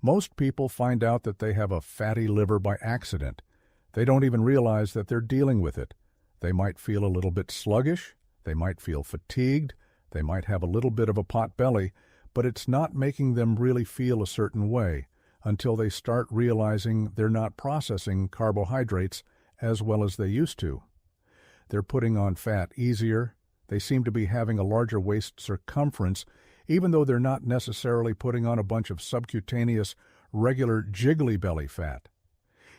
Most people find out that they have a fatty liver by accident. They don't even realize that they're dealing with it. They might feel a little bit sluggish, they might feel fatigued, they might have a little bit of a pot belly, but it's not making them really feel a certain way until they start realizing they're not processing carbohydrates as well as they used to. They're putting on fat easier, they seem to be having a larger waist circumference, even though they're not necessarily putting on a bunch of subcutaneous, regular jiggly belly fat.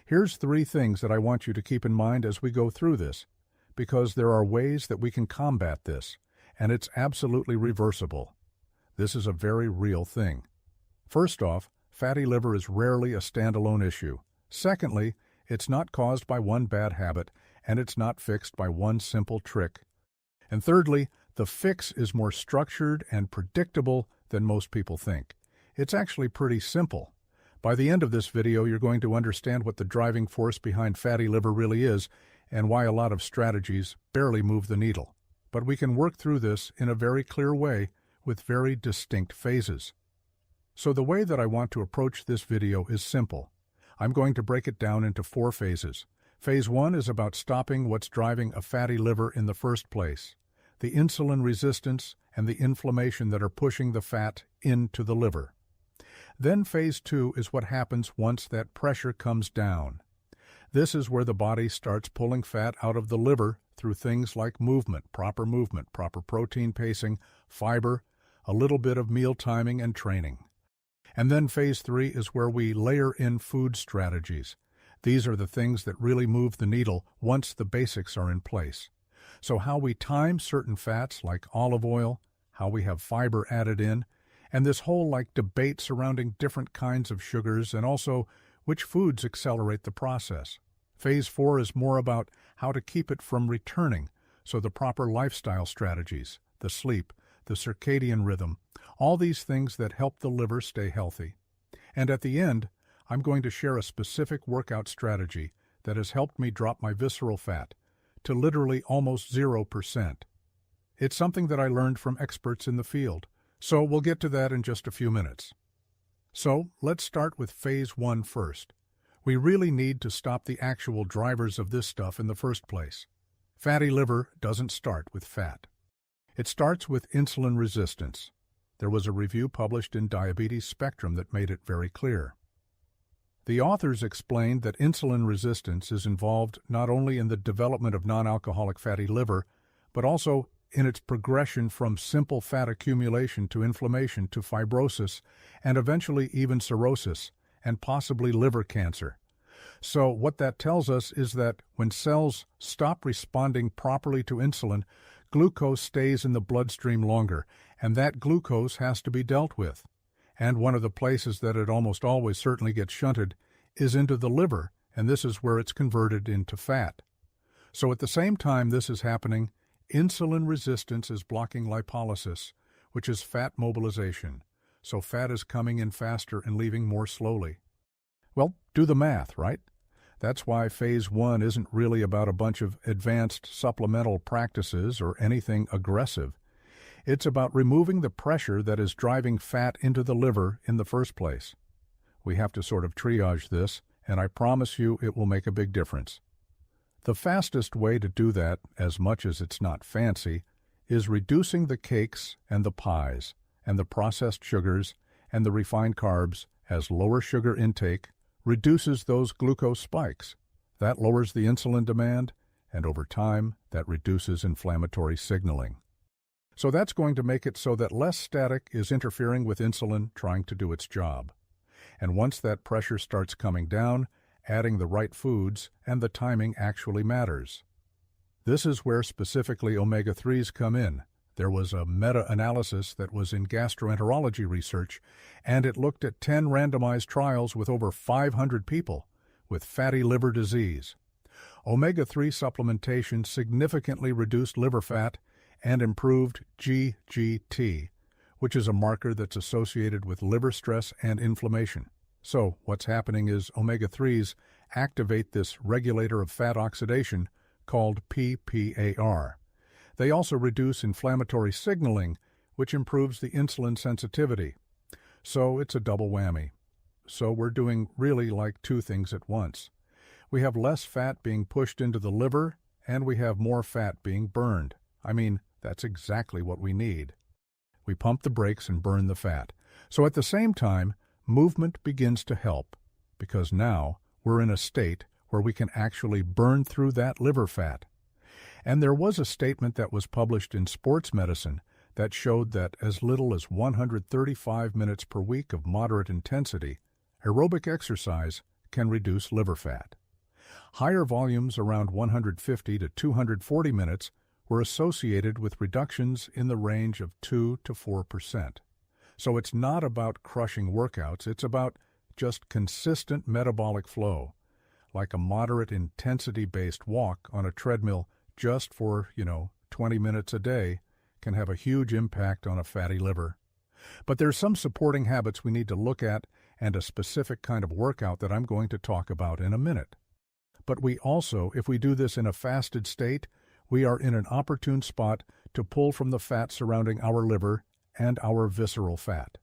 Here's 3 things that I want you to keep in mind as we go through this, because there are ways that we can combat this, and it's absolutely reversible. This is a very real thing. First off, fatty liver is rarely a standalone issue. Secondly, it's not caused by one bad habit, and it's not fixed by one simple trick. And thirdly, the fix is more structured and predictable than most people think. It's actually pretty simple. By the end of this video, you're going to understand what the driving force behind fatty liver really is and why a lot of strategies barely move the needle. But we can work through this in a very clear way with very distinct phases. So the way that I want to approach this video is simple. I'm going to break it down into 4 phases. Phase 1 is about stopping what's driving a fatty liver in the first place, the insulin resistance and the inflammation that are pushing the fat into the liver. Then phase 2 is what happens once that pressure comes down. This is where the body starts pulling fat out of the liver through things like movement, proper protein pacing, fiber, a little bit of meal timing and training. And then phase 3 is where we layer in food strategies. These are the things that really move the needle once the basics are in place. So how we time certain fats like olive oil, how we have fiber added in, and this whole debate surrounding different kinds of sugars and also which foods accelerate the process. Phase 4 is more about how to keep it from returning, so the proper lifestyle strategies, the sleep, the circadian rhythm, all these things that help the liver stay healthy. And at the end, I'm going to share a specific workout strategy that has helped me drop my visceral fat to literally almost 0%. It's something that I learned from experts in the field, so we'll get to that in just a few minutes. So let's start with phase 1 first. We really need to stop the actual drivers of this stuff in the first place. Fatty liver doesn't start with fat. It starts with insulin resistance. There was a review published in Diabetes Spectrum that made it very clear. The authors explained that insulin resistance is involved not only in the development of non-alcoholic fatty liver, but also in its progression from simple fat accumulation to inflammation to fibrosis and eventually even cirrhosis and possibly liver cancer. So what that tells us is that when cells stop responding properly to insulin, glucose stays in the bloodstream longer, and that glucose has to be dealt with. And one of the places that it almost always certainly gets shunted is into the liver, and this is where it's converted into fat. So at the same time this is happening, insulin resistance is blocking lipolysis, which is fat mobilization. So fat is coming in faster and leaving more slowly. Well, do the math, right? That's why phase 1 isn't really about a bunch of advanced supplemental practices or anything aggressive. It's about removing the pressure that is driving fat into the liver in the first place. We have to sort of triage this, and I promise you it will make a big difference. The fastest way to do that, as much as it's not fancy, is reducing the cakes and the pies, and the processed sugars and the refined carbs, as lower sugar intake reduces those glucose spikes. That lowers the insulin demand, and over time, that reduces inflammatory signaling. So that's going to make it so that less static is interfering with insulin trying to do its job. And once that pressure starts coming down, adding the right foods and the timing actually matters. This is where specifically omega-3s come in. There was a meta-analysis that was in gastroenterology research, and it looked at 10 randomized trials with over 500 people with fatty liver disease. Omega-3 supplementation significantly reduced liver fat and improved GGT, which is a marker that's associated with liver stress and inflammation. So what's happening is omega-3s activate this regulator of fat oxidation called PPAR. They also reduce inflammatory signaling, which improves the insulin sensitivity. So it's a double whammy. so we're doing really like two things at once. We have less fat being pushed into the liver, and we have more fat being burned. I mean, that's exactly what we need. We pump the brakes and burn the fat. So at the same time, movement begins to help, because now we're in a state where we can actually burn through that liver fat. And there was a statement that was published in Sports Medicine that showed that as little as 135 minutes per week of moderate intensity, aerobic exercise can reduce liver fat. Higher volumes around 150 to 240 minutes were associated with reductions in the range of 2 to 4%. So it's not about crushing workouts, it's about just consistent metabolic flow, like a moderate intensity-based walk on a treadmill just for, 20 minutes a day can have a huge impact on a fatty liver. But there's some supporting habits we need to look at and a specific kind of workout that I'm going to talk about in a minute. But we also, if we do this in a fasted state, we are in an opportune spot to pull from the fat surrounding our liver and our visceral fat.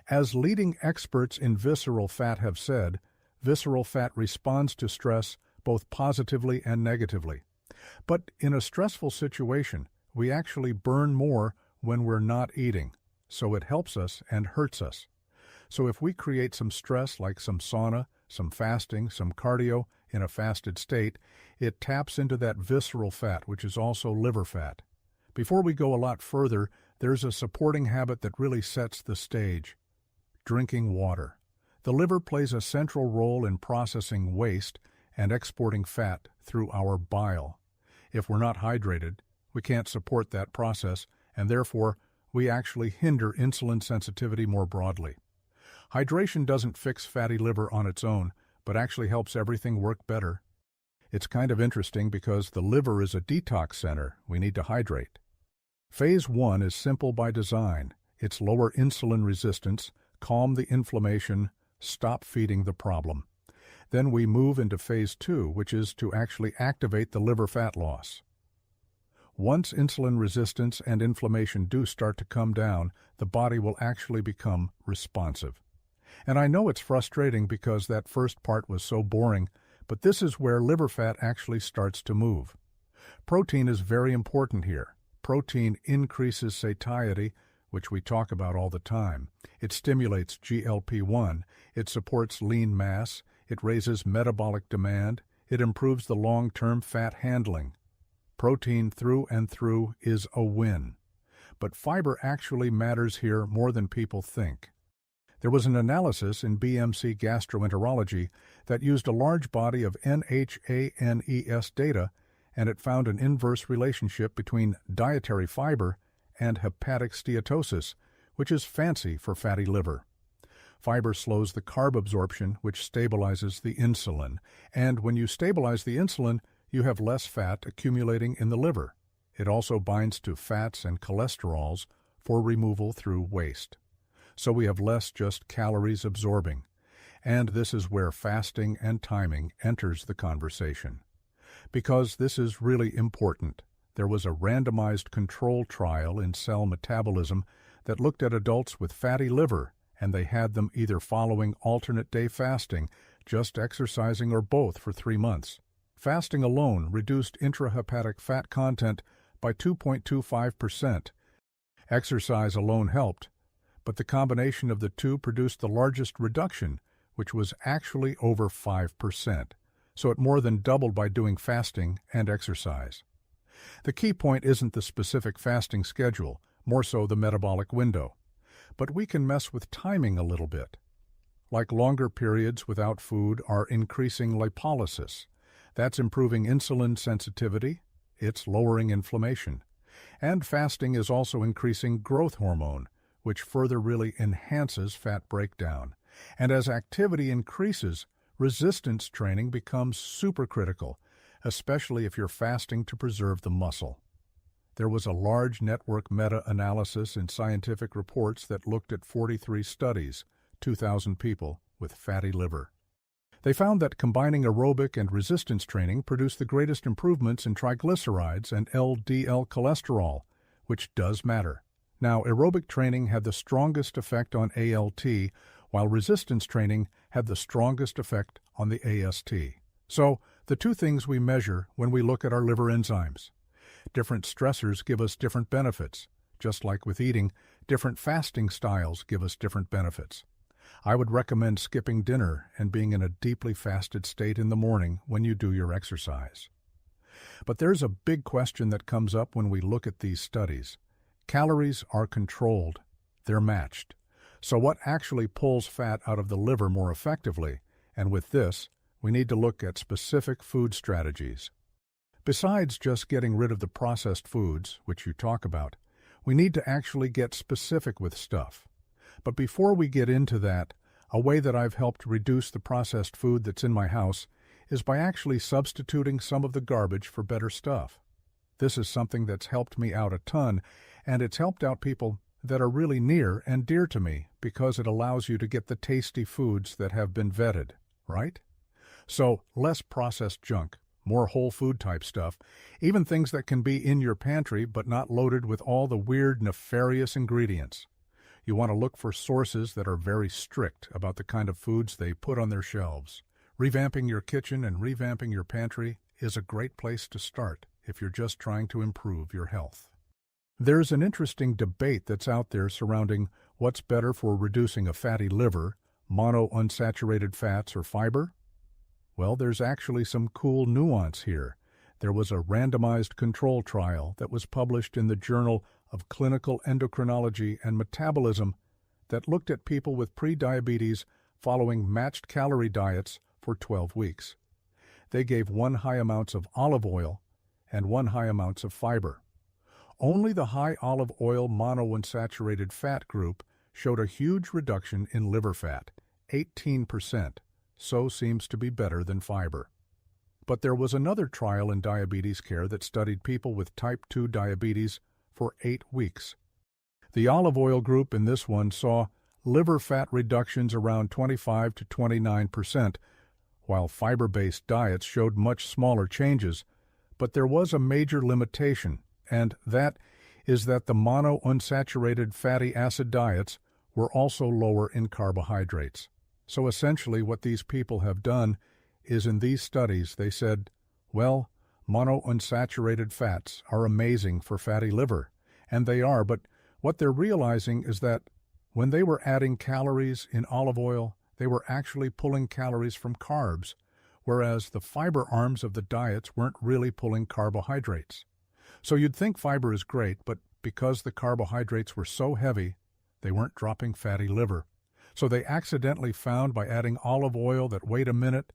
As leading experts in visceral fat have said, visceral fat responds to stress both positively and negatively. But in a stressful situation, we actually burn more when we're not eating, so it helps us and hurts us. So if we create some stress like some sauna, some fasting, some cardio in a fasted state, it taps into that visceral fat, which is also liver fat. Before we go a lot further, there's a supporting habit that really sets the stage: drinking water. The liver plays a central role in processing waste and exporting fat through our bile. If we're not hydrated, we can't support that process, and therefore we actually hinder insulin sensitivity more broadly. Hydration doesn't fix fatty liver on its own, but actually helps everything work better. It's kind of interesting because the liver is a detox center. We need to hydrate. Phase 1 is simple by design. It's lower insulin resistance, calm the inflammation, stop feeding the problem. Then we move into Phase 2, which is to actually activate the liver fat loss. Once insulin resistance and inflammation do start to come down, the body will actually become responsive. And I know it's frustrating because that first part was so boring, but this is where liver fat actually starts to move. Protein is very important here. Protein increases satiety, which we talk about all the time. It stimulates GLP-1, it supports lean mass, it raises metabolic demand, it improves the long-term fat handling. Protein through and through is a win. But fiber actually matters here more than people think. There was an analysis in BMC Gastroenterology that used a large body of NHANES data, and it found an inverse relationship between dietary fiber and hepatic steatosis, which is fancy for fatty liver. Fiber slows the carb absorption, which stabilizes the insulin, and when you stabilize the insulin, you have less fat accumulating in the liver. It also binds to fats and cholesterols for removal through waste. So we have less just calories absorbing. And this is where fasting and timing enters the conversation. Because this is really important. There was a randomized control trial in Cell Metabolism that looked at adults with fatty liver, and they had them either following alternate day fasting, just exercising, or both for 3 months. Fasting alone reduced intrahepatic fat content by 2.25%. Exercise alone helped, but the combination of the two produced the largest reduction, which was actually over 5%. So it more than doubled by doing fasting and exercise. The key point isn't the specific fasting schedule, more so the metabolic window. But we can mess with timing a little bit. Like longer periods without food are increasing lipolysis. That's improving insulin sensitivity, it's lowering inflammation. And fasting is also increasing growth hormone, which further really enhances fat breakdown. And as activity increases, resistance training becomes supercritical, especially if you're fasting to preserve the muscle. There was a large network meta-analysis in Scientific Reports that looked at 43 studies, 2,000 people with fatty liver. They found that combining aerobic and resistance training produced the greatest improvements in triglycerides and LDL cholesterol, which does matter. Now, aerobic training had the strongest effect on ALT, while resistance training had the strongest effect on the AST. So, the two things we measure when we look at our liver enzymes. Different stressors give us different benefits. Just like with eating, different fasting styles give us different benefits. I would recommend skipping dinner and being in a deeply fasted state in the morning when you do your exercise. But there's a big question that comes up when we look at these studies. Calories are controlled. They're matched. So what actually pulls fat out of the liver more effectively? And with this, we need to look at specific food strategies. Besides just getting rid of the processed foods, which you talk about, we need to actually get specific with stuff. But before we get into that, a way that I've helped reduce the processed food that's in my house is by actually substituting some of the garbage for better stuff. This is something that's helped me out a ton, and it's helped out people that are really near and dear to me because it allows you to get the tasty foods that have been vetted, right? So, less processed junk, more whole food type stuff, even things that can be in your pantry but not loaded with all the weird, nefarious ingredients. You want to look for sources that are very strict about the kind of foods they put on their shelves. Revamping your kitchen and revamping your pantry is a great place to start if you're just trying to improve your health. There's an interesting debate that's out there surrounding what's better for reducing a fatty liver, monounsaturated fats or fiber. Well, there's actually some cool nuance here. There was a randomized control trial that was published in the Journal of Clinical Endocrinology and Metabolism that looked at people with prediabetes following matched calorie diets for 12 weeks. They gave 1 high amounts of olive oil and 1 high amounts of fiber. Only the high olive oil monounsaturated fat group showed a huge reduction in liver fat, 18%, so seems to be better than fiber. But there was another trial in diabetes care that studied people with type 2 diabetes for 8 weeks. The olive oil group in this one saw liver fat reductions around 25 to 29%, while fiber-based diets showed much smaller changes, but there was a major limitation, and that is that the monounsaturated fatty acid diets were also lower in carbohydrates. So essentially what these people have done is in these studies they said, well, monounsaturated fats are amazing for fatty liver, and they are, but what they're realizing is that when they were adding calories in olive oil, they were actually pulling calories from carbs, whereas the fiber arms of the diets weren't really pulling carbohydrates. So you'd think fiber is great, but because the carbohydrates were so heavy, they weren't dropping fatty liver. So they accidentally found by adding olive oil that, wait a minute,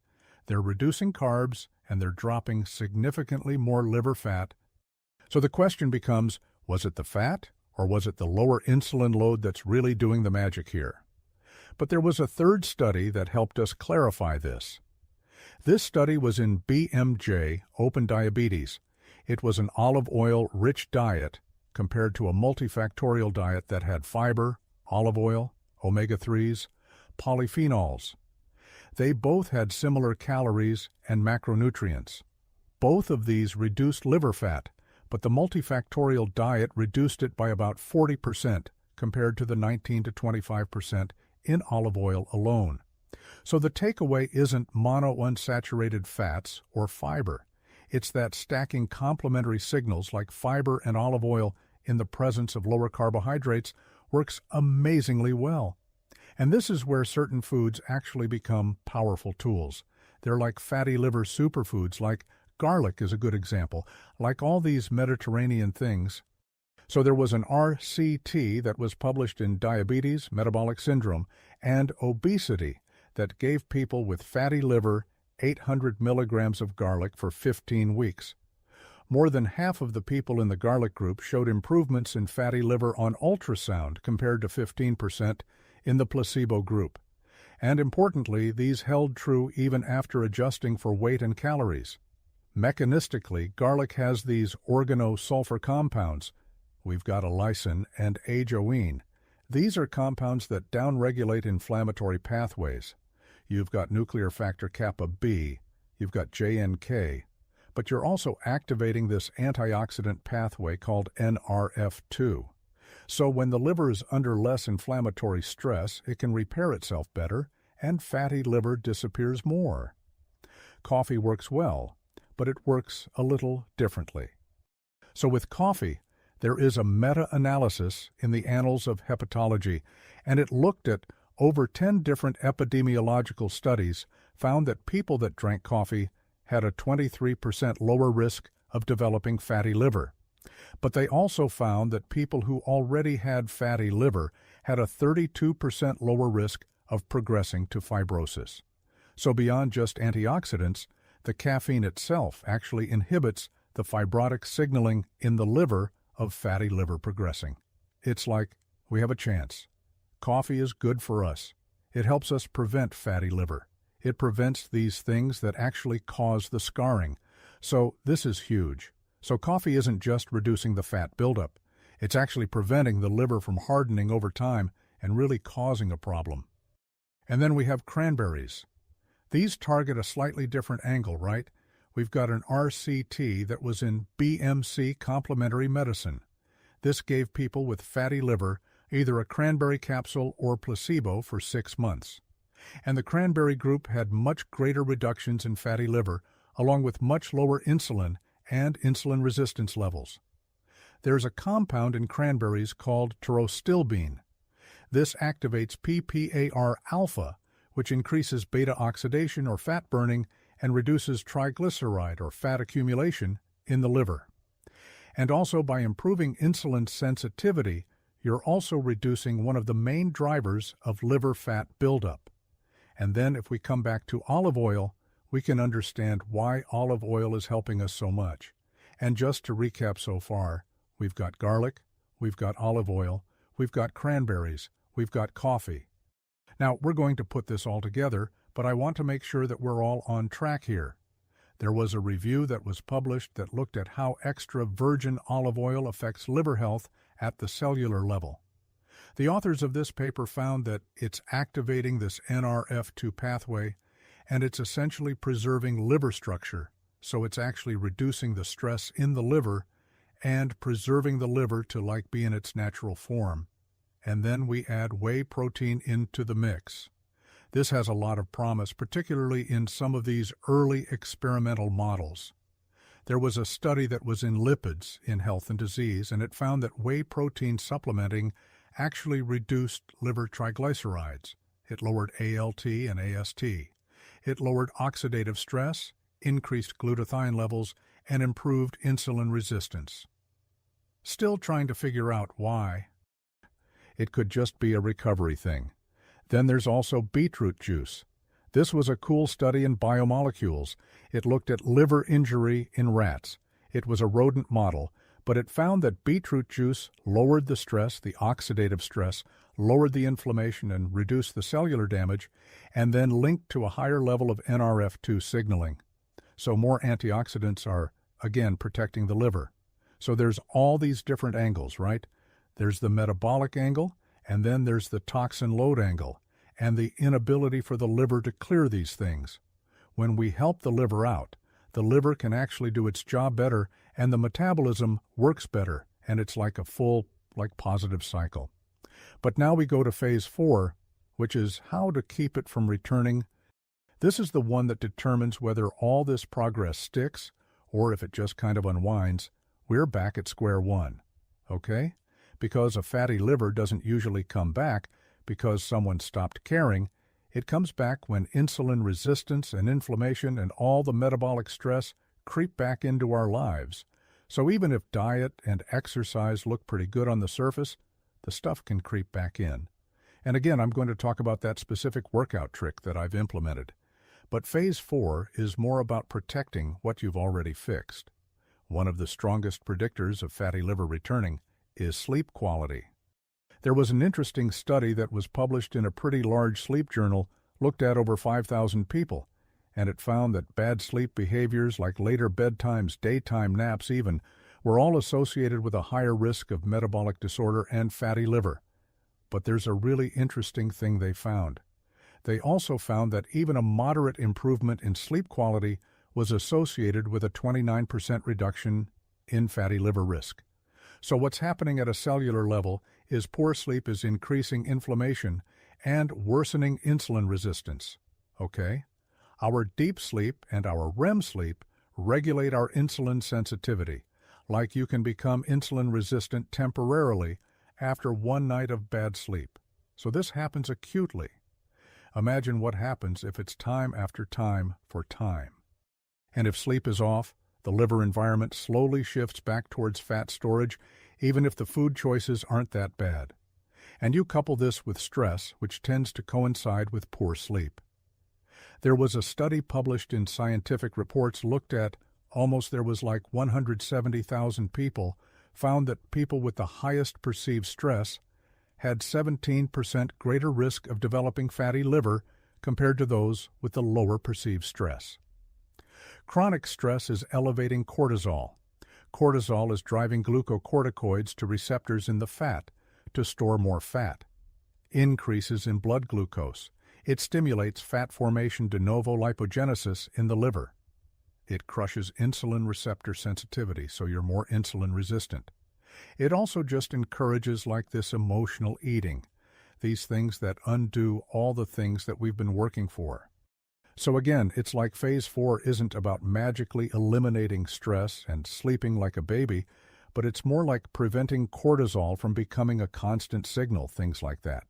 they're reducing carbs and they're dropping significantly more liver fat. So the question becomes, was it the fat or was it the lower insulin load that's really doing the magic here? But there was a third study that helped us clarify this. This study was in BMJ, open diabetes. It was an olive oil-rich diet compared to a multifactorial diet that had fiber, olive oil, omega-3s, polyphenols. They both had similar calories and macronutrients. Both of these reduced liver fat, but the multifactorial diet reduced it by about 40% compared to the 19 to 25% in olive oil alone. So the takeaway isn't monounsaturated fats or fiber. It's that stacking complementary signals like fiber and olive oil in the presence of lower carbohydrates works amazingly well. And this is where certain foods actually become powerful tools. They're like fatty liver superfoods, like garlic is a good example, like all these Mediterranean things. So there was an RCT that was published in Diabetes, Metabolic Syndrome, and Obesity that gave people with fatty liver 800 milligrams of garlic for 15 weeks. More than half of the people in the garlic group showed improvements in fatty liver on ultrasound compared to 15% in the placebo group. And importantly, these held true even after adjusting for weight and calories. Mechanistically, garlic has these organosulfur compounds. We've got allicin and ajoine. These are compounds that downregulate inflammatory pathways. You've got nuclear factor kappa B, you've got JNK, but you're also activating this antioxidant pathway called NRF2. So when the liver is under less inflammatory stress, it can repair itself better, and fatty liver disappears more. Coffee works well, but it works a little differently. So with coffee, there is a meta-analysis in the Annals of Hepatology, and it looked at over 10 different epidemiological studies, found that people that drank coffee had a 23% lower risk of developing fatty liver. But they also found that people who already had fatty liver had a 32% lower risk of progressing to fibrosis. So beyond just antioxidants, the caffeine itself actually inhibits the fibrotic signaling in the liver of fatty liver progressing. It's like we have a chance. Coffee is good for us. It helps us prevent fatty liver. It prevents these things that actually cause the scarring. So this is huge. So coffee isn't just reducing the fat buildup. It's actually preventing the liver from hardening over time and really causing a problem. And then we have cranberries. These target a slightly different angle, right? We've got an RCT that was in BMC complementary medicine. This gave people with fatty liver either a cranberry capsule or placebo for 6 months. And the cranberry group had much greater reductions in fatty liver, along with much lower insulin and insulin resistance levels. There's a compound in cranberries called pterostilbene. This activates PPAR-alpha, which increases beta oxidation or fat burning and reduces triglyceride or fat accumulation in the liver. And also by improving insulin sensitivity, you're also reducing one of the main drivers of liver fat buildup. And then if we come back to olive oil, we can understand why olive oil is helping us so much. And just to recap so far, we've got garlic, we've got olive oil, we've got cranberries, we've got coffee. Now, we're going to put this all together, but I want to make sure that we're all on track here. There was a review that was published that looked at how extra virgin olive oil affects liver health at the cellular level. The authors of this paper found that it's activating this NRF2 pathway, and it's essentially preserving liver structure, so it's actually reducing the stress in the liver and preserving the liver to be in its natural form. And then we add whey protein into the mix. This has a lot of promise, particularly in some of these early experimental models. There was a study that was in lipids in health and disease, and it found that whey protein supplementing actually reduced liver triglycerides. It lowered ALT and AST. It lowered oxidative stress, increased glutathione levels, and improved insulin resistance. Still trying to figure out why. It could just be a recovery thing. Then there's also beetroot juice. This was a cool study in biomolecules. It looked at liver injury in rats. It was a rodent model, but it found that beetroot juice lowered the stress, the oxidative stress, lowered the inflammation and reduced the cellular damage, and then linked to a higher level of NRF2 signaling. So more antioxidants are, again, protecting the liver. So there's all these different angles, right? There's the metabolic angle, and then there's the toxin load angle, and the inability for the liver to clear these things. When we help the liver out, the liver can actually do its job better, and the metabolism works better, and it's like a full, positive cycle. But now we go to phase 4, which is how to keep it from returning. This is the one that determines whether all this progress sticks, or if it just kind of unwinds. We're back at square one, okay? Because a fatty liver doesn't usually come back because someone stopped caring. It comes back when insulin resistance and inflammation and all the metabolic stress creep back into our lives. So even if diet and exercise look pretty good on the surface, the stuff can creep back in. And again, I'm going to talk about that specific workout trick that I've implemented. But phase 4 is more about protecting what you've already fixed. One of the strongest predictors of fatty liver returning is sleep quality. There was an interesting study that was published in a pretty large sleep journal, looked at over 5,000 people, and it found that bad sleep behaviors like later bedtimes, daytime naps even, were all associated with a higher risk of metabolic disorder and fatty liver. But there's a really interesting thing they found. They also found that even a moderate improvement in sleep quality was associated with a 29% reduction in fatty liver risk. So what's happening at a cellular level is poor sleep is increasing inflammation and worsening insulin resistance. Okay? Our deep sleep and our REM sleep regulate our insulin sensitivity, like you can become insulin resistant temporarily after one night of bad sleep. So this happens acutely. Imagine what happens if it's time after time for time. And if sleep is off, the liver environment slowly shifts back towards fat storage, even if the food choices aren't that bad. And you couple this with stress, which tends to coincide with poor sleep. There was a study published in Scientific Reports looked at there was like 170,000 people, found that people with the highest perceived stress had 17% greater risk of developing fatty liver compared to those with the lower perceived stress. Chronic stress is elevating cortisol. Cortisol is driving glucocorticoids to receptors in the fat to store more fat. Increases in blood glucose. It stimulates fat formation de novo lipogenesis in the liver. It crushes insulin receptor sensitivity, so you're more insulin resistant. It also just encourages like this emotional eating, these things that undo all the things that we've been working for. So again, it's like phase 4 isn't about magically eliminating stress and sleeping like a baby, but it's more like preventing cortisol from becoming a constant signal, things like that.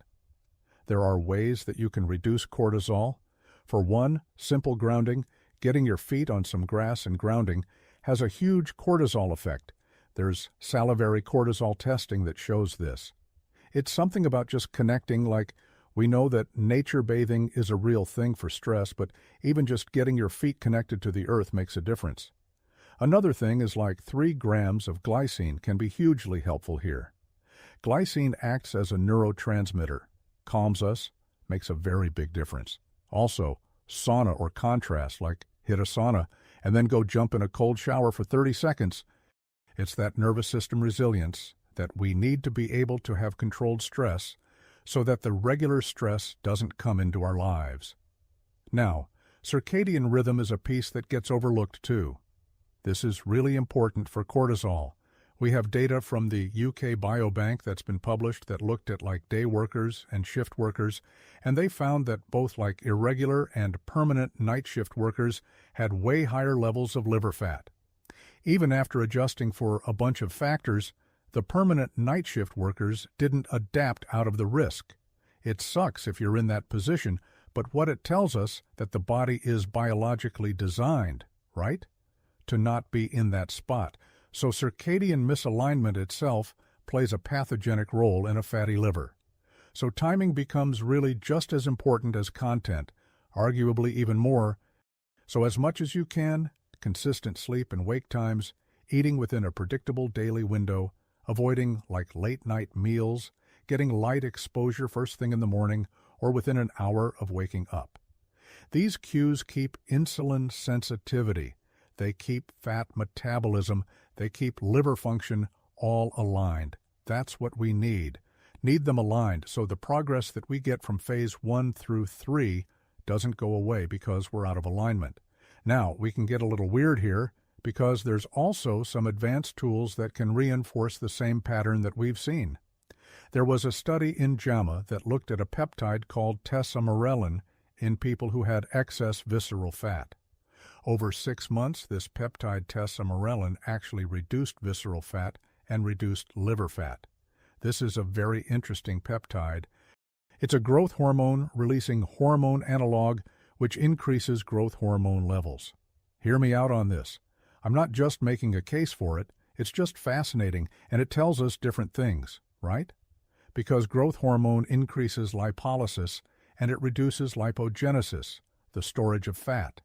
There are ways that you can reduce cortisol. For one, simple grounding, getting your feet on some grass and grounding, has a huge cortisol effect. There's salivary cortisol testing that shows this. It's something about just connecting, like we know that nature bathing is a real thing for stress, but even just getting your feet connected to the earth makes a difference. Another thing is like 3 grams of glycine can be hugely helpful here. Glycine acts as a neurotransmitter, calms us, makes a very big difference. Also, sauna or contrast, like hit a sauna and then go jump in a cold shower for 30 seconds. It's that nervous system resilience that we need to be able to have controlled stress so that the regular stress doesn't come into our lives. Now, circadian rhythm is a piece that gets overlooked too. This is really important for cortisol. We have data from the UK Biobank that's been published that looked at like day workers and shift workers, and they found that both like irregular and permanent night shift workers had way higher levels of liver fat. Even after adjusting for a bunch of factors, the permanent night shift workers didn't adapt out of the risk. It sucks if you're in that position, but what it tells us that the body is biologically designed, right, to not be in that spot. So circadian misalignment itself plays a pathogenic role in a fatty liver. So timing becomes really just as important as content, arguably even more. So as much as you can, consistent sleep and wake times, eating within a predictable daily window, avoiding like late-night meals, getting light exposure first thing in the morning or within an hour of waking up. These cues keep insulin sensitivity. They keep fat metabolism, they keep liver function all aligned. That's what we need. Need them aligned so the progress that we get from phase 1 through 3 doesn't go away because we're out of alignment. Now, we can get a little weird here because there's also some advanced tools that can reinforce the same pattern that we've seen. There was a study in JAMA that looked at a peptide called tesamorelin in people who had excess visceral fat. Over 6 months, this peptide tesamorelin actually reduced visceral fat and reduced liver fat. This is a very interesting peptide. It's a growth hormone releasing hormone analog which increases growth hormone levels. Hear me out on this. I'm not just making a case for it, it's just fascinating and it tells us different things, right? Because growth hormone increases lipolysis and it reduces lipogenesis, the storage of fat,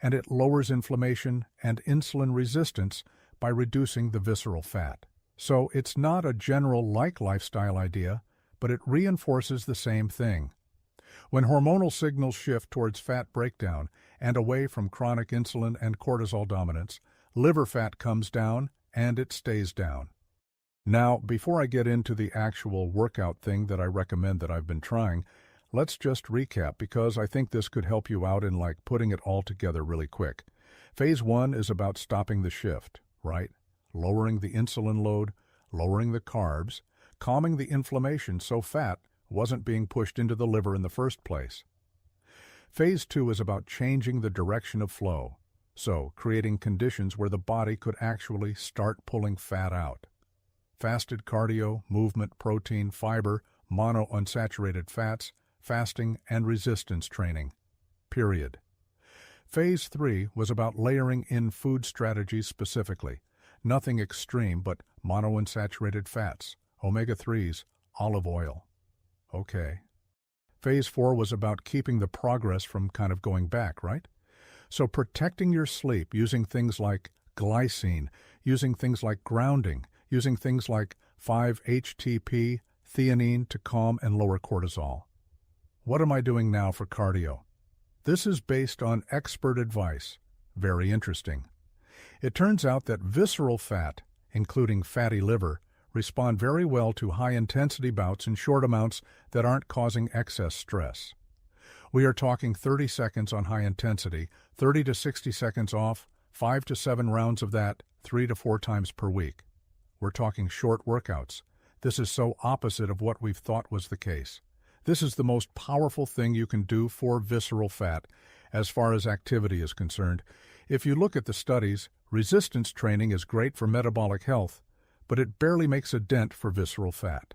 and it lowers inflammation and insulin resistance by reducing the visceral fat. So it's not a general lifestyle idea, but it reinforces the same thing. When hormonal signals shift towards fat breakdown and away from chronic insulin and cortisol dominance, liver fat comes down and it stays down. Now, before I get into the actual workout thing that I recommend that I've been trying, let's just recap because I think this could help you out in like putting it all together really quick. Phase 1 is about stopping the shift, right? Lowering the insulin load, lowering the carbs, calming the inflammation so fat wasn't being pushed into the liver in the first place. Phase 2 is about changing the direction of flow, so creating conditions where the body could actually start pulling fat out. Fasted cardio, movement, protein, fiber, monounsaturated fats, fasting, and resistance training. Period. Phase 3 was about layering in food strategies specifically. Nothing extreme, but monounsaturated fats, omega-3s, olive oil. Okay. Phase 4 was about keeping the progress from kind of going back, right? So protecting your sleep using things like glycine, using things like grounding, using things like 5-HTP, theanine to calm and lower cortisol. What am I doing now for cardio? This is based on expert advice. Very interesting. It turns out that visceral fat, including fatty liver, respond very well to high-intensity bouts in short amounts that aren't causing excess stress. We are talking 30 seconds on high intensity, 30 to 60 seconds off, 5 to 7 rounds of that, 3 to 4 times per week. We're talking short workouts. This is so opposite of what we've thought was the case. This is the most powerful thing you can do for visceral fat, as far as activity is concerned. If you look at the studies, resistance training is great for metabolic health, but it barely makes a dent for visceral fat.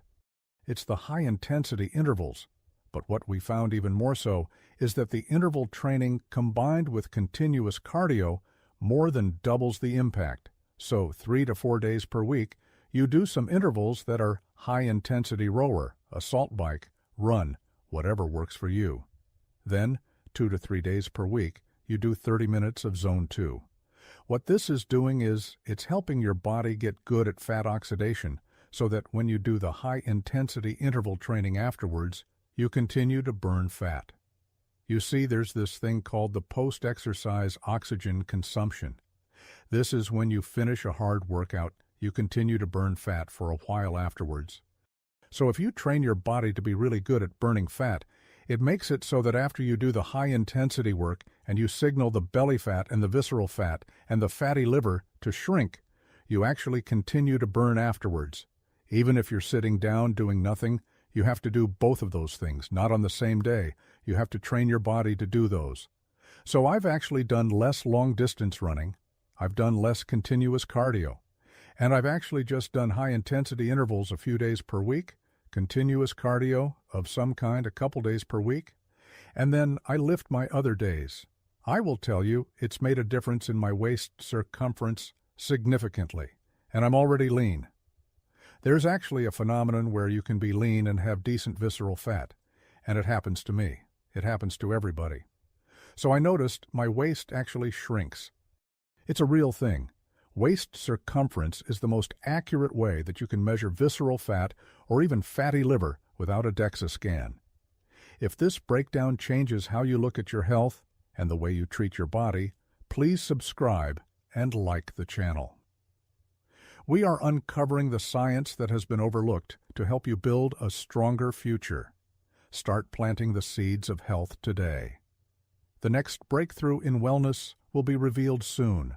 It's the high-intensity intervals, but what we found even more so is that the interval training combined with continuous cardio more than doubles the impact. So 3 to 4 days per week, you do some intervals that are high-intensity rower, assault bike, run, whatever works for you. Then, 2 to 3 days per week, you do 30 minutes of Zone 2. What this is doing is it's helping your body get good at fat oxidation so that when you do the high-intensity interval training afterwards, you continue to burn fat. You see, there's this thing called the post-exercise oxygen consumption. This is when you finish a hard workout, you continue to burn fat for a while afterwards. So if you train your body to be really good at burning fat, it makes it so that after you do the high-intensity work and you signal the belly fat and the visceral fat and the fatty liver to shrink, you actually continue to burn afterwards. Even if you're sitting down doing nothing, you have to do both of those things, not on the same day. You have to train your body to do those. So I've actually done less long-distance running, I've done less continuous cardio, and I've actually just done high-intensity intervals a few days per week, continuous cardio of some kind a couple days per week, and then I lift my other days. I will tell you, it's made a difference in my waist circumference significantly, and I'm already lean. There's actually a phenomenon where you can be lean and have decent visceral fat, and it happens to me. It happens to everybody. So I noticed my waist actually shrinks. It's a real thing. Waist circumference is the most accurate way that you can measure visceral fat or even fatty liver without a DEXA scan. If this breakdown changes how you look at your health and the way you treat your body, please subscribe and like the channel. We are uncovering the science that has been overlooked to help you build a stronger future. Start planting the seeds of health today. The next breakthrough in wellness will be revealed soon.